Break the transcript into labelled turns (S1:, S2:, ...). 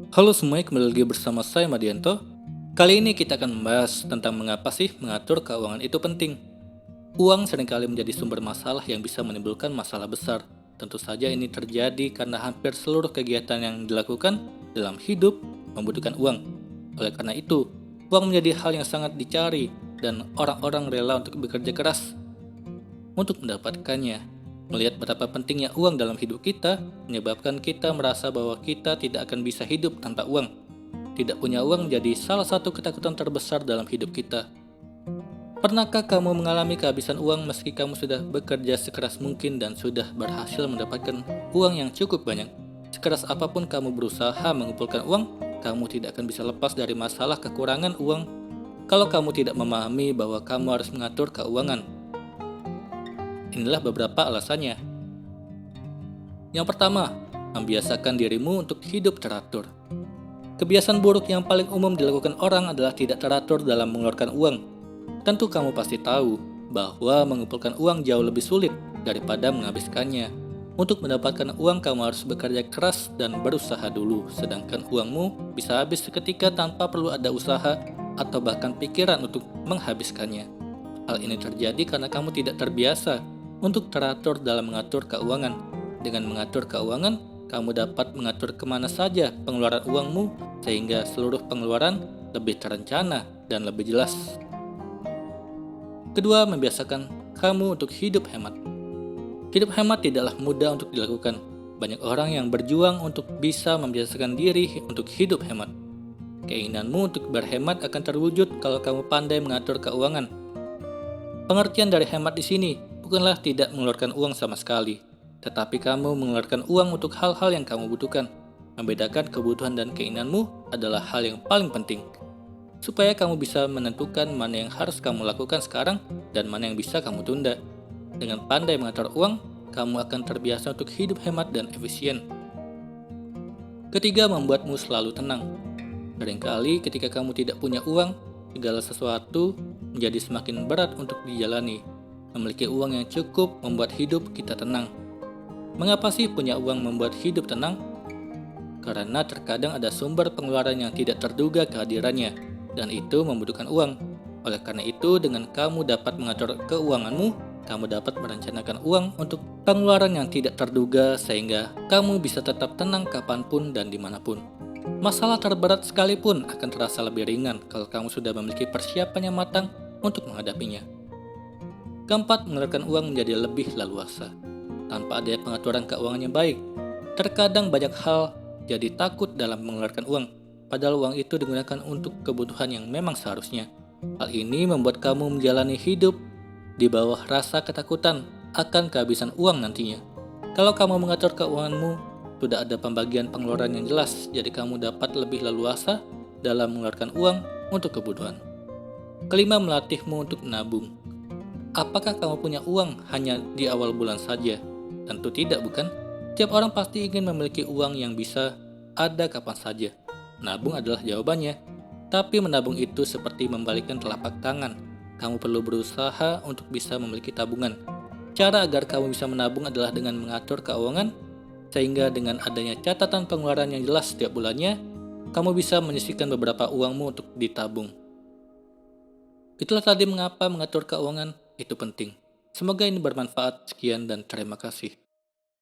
S1: Halo semuanya, kembali lagi bersama saya Madianto. Kali ini kita akan membahas tentang mengapa sih mengatur keuangan itu penting. Uang seringkali menjadi sumber masalah yang bisa menimbulkan masalah besar. Tentu saja ini terjadi karena hampir seluruh kegiatan yang dilakukan dalam hidup membutuhkan uang. Oleh karena itu, uang menjadi hal yang sangat dicari dan orang-orang rela untuk bekerja keras untuk mendapatkannya. Melihat betapa pentingnya uang dalam hidup kita, menyebabkan kita merasa bahwa kita tidak akan bisa hidup tanpa uang. Tidak punya uang menjadi salah satu ketakutan terbesar dalam hidup kita. Pernahkah kamu mengalami kehabisan uang meski kamu sudah bekerja sekeras mungkin dan sudah berhasil mendapatkan uang yang cukup banyak? Sekeras apapun kamu berusaha mengumpulkan uang, kamu tidak akan bisa lepas dari masalah kekurangan uang kalau kamu tidak memahami bahwa kamu harus mengatur keuangan. Inilah beberapa alasannya. Yang pertama, membiasakan dirimu untuk hidup teratur. Kebiasaan buruk yang paling umum dilakukan orang adalah tidak teratur dalam mengeluarkan uang. Tentu kamu pasti tahu bahwa mengumpulkan uang jauh lebih sulit daripada menghabiskannya. Untuk mendapatkan uang, kamu harus bekerja keras dan berusaha dulu, sedangkan uangmu bisa habis seketika tanpa perlu ada usaha atau bahkan pikiran untuk menghabiskannya. Hal ini terjadi karena kamu tidak terbiasa untuk teratur dalam mengatur keuangan. Dengan mengatur keuangan, kamu dapat mengatur kemana saja pengeluaran uangmu sehingga seluruh pengeluaran lebih terencana dan lebih jelas. Kedua, membiasakan kamu untuk hidup hemat. Hidup hemat tidaklah mudah untuk dilakukan. Banyak orang yang berjuang untuk bisa membiasakan diri untuk hidup hemat. Keinginanmu untuk berhemat akan terwujud kalau kamu pandai mengatur keuangan. Pengertian dari hemat di sini bukanlah tidak mengeluarkan uang sama sekali, tetapi kamu mengeluarkan uang untuk hal-hal yang kamu butuhkan. Membedakan kebutuhan dan keinginanmu adalah hal yang paling penting, supaya kamu bisa menentukan mana yang harus kamu lakukan sekarang dan mana yang bisa kamu tunda. Dengan pandai mengatur uang, kamu akan terbiasa untuk hidup hemat dan efisien. Ketiga, membuatmu selalu tenang. Seringkali ketika kamu tidak punya uang, segala sesuatu menjadi semakin berat untuk dijalani. Memiliki uang yang cukup membuat hidup kita tenang. Mengapa sih punya uang membuat hidup tenang? Karena terkadang ada sumber pengeluaran yang tidak terduga kehadirannya, dan itu membutuhkan uang. Oleh karena itu, dengan kamu dapat mengatur keuanganmu, kamu dapat merencanakan uang untuk pengeluaran yang tidak terduga sehingga kamu bisa tetap tenang kapanpun dan dimanapun. Masalah terberat sekalipun akan terasa lebih ringan kalau kamu sudah memiliki persiapan yang matang untuk menghadapinya. Keempat, mengeluarkan uang menjadi lebih leluasa. Tanpa adanya pengaturan keuangan yang baik, terkadang banyak hal jadi takut dalam mengeluarkan uang, padahal uang itu digunakan untuk kebutuhan yang memang seharusnya. Hal ini membuat kamu menjalani hidup di bawah rasa ketakutan akan kehabisan uang nantinya. Kalau kamu mengatur keuanganmu, sudah ada pembagian pengeluaran yang jelas, jadi kamu dapat lebih leluasa dalam mengeluarkan uang untuk kebutuhan. Kelima, melatihmu untuk menabung. Apakah kamu punya uang hanya di awal bulan saja? Tentu tidak, bukan? Setiap orang pasti ingin memiliki uang yang bisa ada kapan saja. Menabung adalah jawabannya. Tapi menabung itu seperti membalikkan telapak tangan. Kamu perlu berusaha untuk bisa memiliki tabungan. Cara agar kamu bisa menabung adalah dengan mengatur keuangan, sehingga dengan adanya catatan pengeluaran yang jelas setiap bulannya, kamu bisa menyisihkan beberapa uangmu untuk ditabung. Itulah tadi mengapa mengatur keuangan itu penting. Semoga ini bermanfaat. Sekian dan terima kasih.